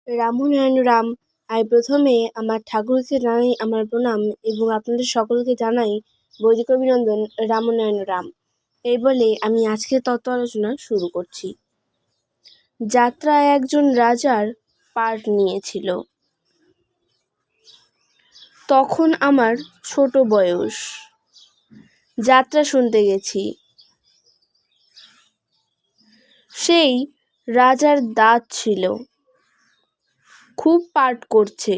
রামনারায়ণ রাম। আমি প্রথমে আমার ঠাকুরকে জানাই আমার প্রণাম এবং আপনাদের সকলকে জানাই বৈদিক অভিনন্দন। রামনারায়ণ রাম। এই বলে আমি আজকের তত্ত্ব আলোচনা শুরু করছি। যাত্রায় একজন রাজার পার্ট নিয়েছিল। তখন আমার ছোট বয়স। যাত্রা শুনতে গেছি। সেই রাজার দাঁত ছিল, খুব পাঠ করছে।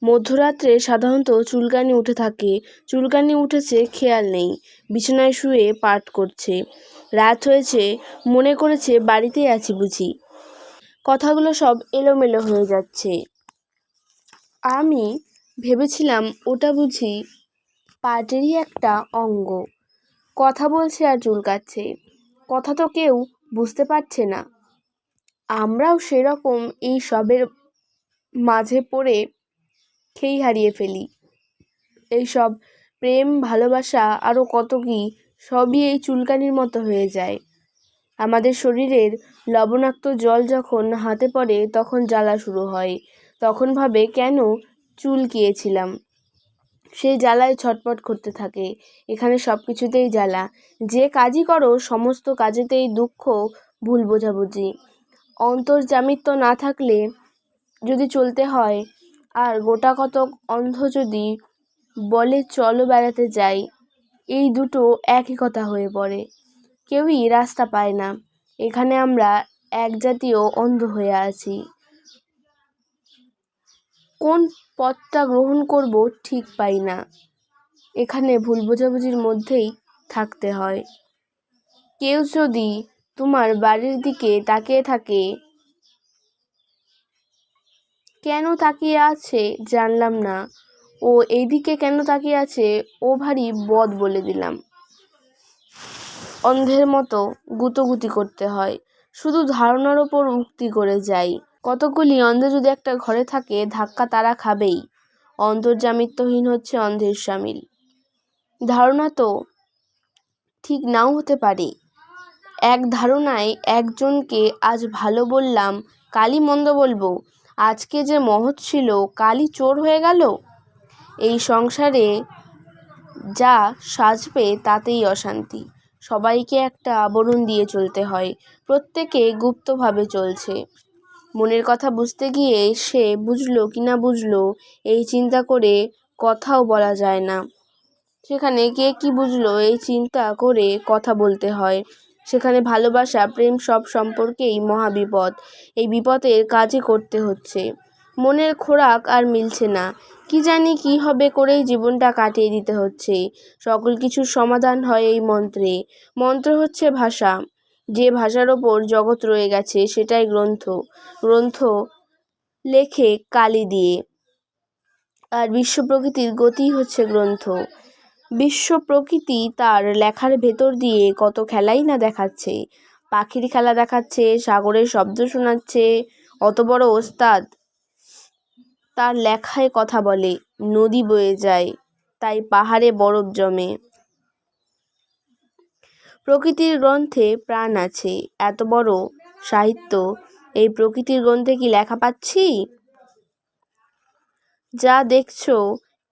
মধ্যরাত্রে সাধারণত চুলকানি উঠে থাকে। চুলকানি উঠেছে খেয়াল নেই, বিছানায় শুয়ে পাঠ করছে। রাত হয়েছে, মনে করেছে বাড়িতেই আছি বুঝি। কথাগুলো সব এলোমেলো হয়ে যাচ্ছে। আমি ভেবেছিলাম ওটা বুঝি পাঠেরই একটা অঙ্গ। কথা বলছে আর চুলকাচ্ছে। কথা তো কেউ বুঝতে পারছে না। আমরাও সেরকম এই সবের মাঝে পড়ে খেই হারিয়ে ফেলি। এইসব প্রেম, ভালোবাসা, আরও কত কি, সবই এই চুলকানির মতো হয়ে যায়। আমাদের শরীরের লবণাক্ত জল যখন হাতে পড়ে তখন জ্বালা শুরু হয়। তখন ভাবে কেন চুলকিয়েছিলাম। সেই জ্বালায় ছটপট করতে থাকে। এখানে সব কিছুতেই জ্বালা। যে কাজই করো সমস্ত কাজেতেই দুঃখ, ভুল বোঝাবুঝি। অন্তর্যামিত্ব না থাকলে যদি চলতে হয়, আর গোটা কতক অন্ধ যদি বলে চলো বেড়াতে যাই, এই দুটো একই কথা হয়ে পড়ে। কেউই রাস্তা পায় না। এখানে আমরা এক জাতীয় অন্ধ হয়ে আছি। কোন পথটা গ্রহণ করব ঠিক পাই না। এখানে ভুল বোঝাবুঝির মধ্যেই থাকতে হয়। কেউ যদি তোমার বাড়ির দিকে তাকিয়ে থাকে, কেন তাকিয়ে আছে জানলাম না। ও এইদিকে কেন তাকিয়ে আছে, ও ভারী বদ বলে দিলাম। অন্ধের মতো গুতোগুতি করতে হয়। শুধু ধারণার ওপর উক্তি করে যাই। কতগুলি অন্ধ যদি একটা ঘরে থাকে, ধাক্কা তারা খাবেই। অন্তর্যামিত্বহীন হচ্ছে অন্ধের শামিল। ধারণা তো ঠিক নাও হতে পারে। এক ধারণায় একজনকে আজ ভালো বললাম, কালই মন্দ বলবো। আজকে যে মহৎ ছিল, কালই চোর হয়ে গেল। এই সংসারে যা সাজবে তাতেই অশান্তি। সবাইকে একটা আবরণ দিয়ে চলতে হয়। প্রত্যেকে গুপ্তভাবে চলছে। মনের কথা বুঝতে গিয়ে সে বুঝলো কি না বুঝলো এই চিন্তা করে কথাও বলা যায় না। সেখানে কে কি বুঝলো এই চিন্তা করে কথা বলতে হয়। সেখানে ভালোবাসা, প্রেম, সব সম্পর্কেই মহাবিপদ। এই বিপদের কাজই করতে হচ্ছে। মনের খোরাক আর মিলছে না। কি জানি কি হবে করেই জীবনটা কাটিয়ে দিতে হচ্ছে। সকল কিছুর সমাধান হয় এই মন্ত্রে। মন্ত্র হচ্ছে ভাষা। যে ভাষার ওপর জগৎ রয়ে গেছে সেটাই গ্রন্থ। গ্রন্থ লেখে কালি দিয়ে। আর বিশ্ব প্রকৃতির গতি হচ্ছে গ্রন্থ। বিশ্ব প্রকৃতি তার লেখার ভেতর দিয়ে কত খেলাই না দেখাচ্ছে। পাখির খেলা দেখাচ্ছে, সাগরের শব্দ শোনাচ্ছে। অত বড় ওস্তাদ, তার লেখায় কথা বলে। নদী বয়ে যায়, তাই পাহাড়ে বরফ জমে। প্রকৃতির গ্রন্থে প্রাণ আছে। এত বড় সাহিত্য, এই প্রকৃতির গ্রন্থে কি লেখা পাচ্ছি? যা দেখছো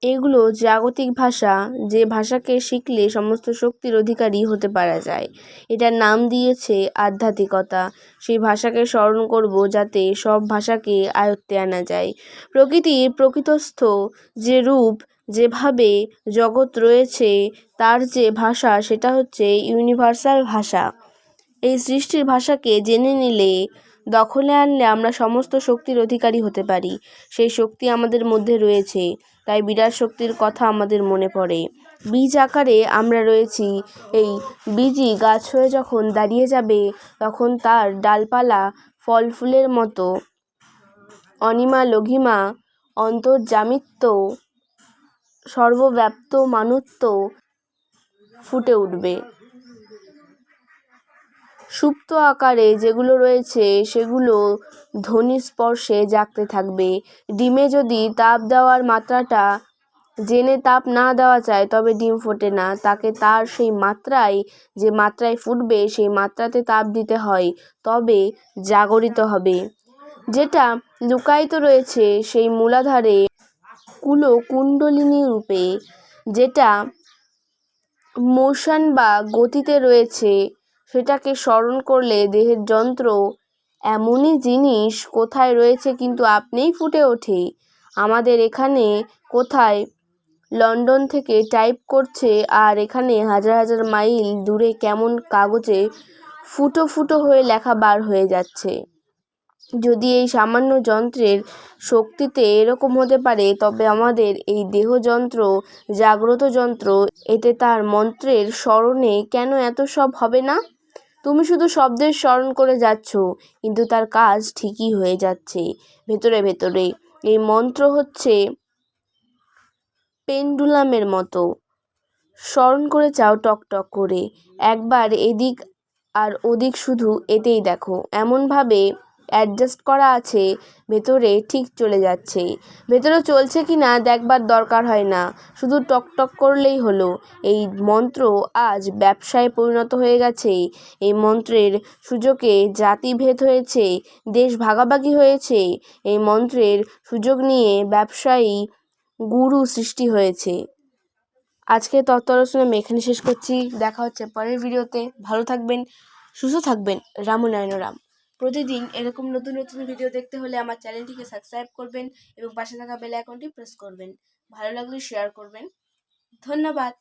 এগুলো জাগতিক ভাষা। যে ভাষাকে শিখলে সমস্ত শক্তির অধিকারী হতে পারা যায়। এটার নাম দিয়েছে আধ্যাত্মিকতা। সেই ভাষাকে স্মরণ করব যাতে সব ভাষাকে আয়ত্তে আনা যায়। প্রকৃতির প্রকৃতস্থ যে রূপ, যেভাবে জগৎ রয়েছে, তার যে ভাষা, সেটা হচ্ছে ইউনিভার্সাল ভাষা। এই সৃষ্টির ভাষাকে জেনে নিলে, দখলে আনলে আমরা সমস্ত শক্তির অধিকারী হতে পারি। সেই শক্তি আমাদের মধ্যে রয়েছে, তাই বিরাট শক্তির কথা আমাদের মনে পড়ে। বীজ আকারে আমরা রয়েছি। এই বীজই গাছ হয়ে যখন দাঁড়িয়ে যাবে, তখন তার ডালপালা ফল ফুলের মতো অনিমা, লঘিমা, অন্তর্যামিত্ব, সর্বব্যাপ্ত মানুত্ব ফুটে উঠবে। সুপ্ত আকারে যেগুলো রয়েছে সেগুলো ধ্বনি স্পর্শে জাগতে থাকবে। ডিমে যদি তাপ দেওয়ার মাত্রাটা জেনে তাপ না দেওয়া যায়, তবে ডিম ফোটে না। তাকে তার সেই মাত্রায়, যে মাত্রায় ফুটবে সেই মাত্রাতে তাপ দিতে হয়, তবে জাগরিত হবে। যেটা লুকায়িত রয়েছে সেই মূলাধারে কুণ্ডলিনী রূপে, যেটা মোশন বা গতিতে রয়েছে। সেটাকে স্মরণ করলে দেহের যন্ত্র এমনই জিনিস কোথায় রয়েছে কিন্তু আপনিই ফুটে ওঠে। আমাদের এখানে কোথায় লন্ডন থেকে টাইপ করছে, আর এখানে হাজার হাজার মাইল দূরে কেমন কাগজে ফুটো ফুটো হয়ে লেখা বার হয়ে যাচ্ছে। যদি এই সামান্য যন্ত্রের শক্তিতে এরকম হতে পারে, তবে আমাদের এই দেহযন্ত্র, জাগ্রত যন্ত্র, এতে তার মন্ত্রের স্মরণে কেন এত সব হবে না? তুমি শুধু শব্দের স্মরণ করে যাচ্ছ, কিন্তু তার কাজ ঠিকই হয়ে যাচ্ছে ভেতরে ভেতরে। এই মন্ত্র হচ্ছে পেন্ডুলামের মতো, স্মরণ করে যাও টক টক করে। একবার এদিক আর ওদিক শুধু এতেই দেখো, এমনভাবে অ্যাডজাস্ট করা আছে ভেতরে ঠিক চলে যাচ্ছে। ভেতরে চলছে কি না দেখবার দরকার হয় না, শুধু টক টক করলেই হলো। এই মন্ত্র আজ ব্যবসায় পরিণত হয়ে গেছে। এই মন্ত্রের সুযোগে জাতিভেদ হয়েছে, দেশ ভাগাভাগি হয়েছে। এই মন্ত্রের সুযোগ নিয়ে ব্যবসায়ী গুরু সৃষ্টি হয়েছে। আজকে তত্ত্ব আলোচনা আমি এখানে শেষ করছি। দেখা হচ্ছে পরের ভিডিওতে। ভালো থাকবেন, সুস্থ থাকবেন। রাম নারায়ণ রাম। প্রতিদিন এরকম নতুন নতুন ভিডিও দেখতে হলে আমার চ্যানেলটিকে সাবস্ক্রাইব করবেন এবং পাশে থাকা বেল আইকনটি প্রেস করবেন। ভালো লাগলে শেয়ার করবেন। ধন্যবাদ।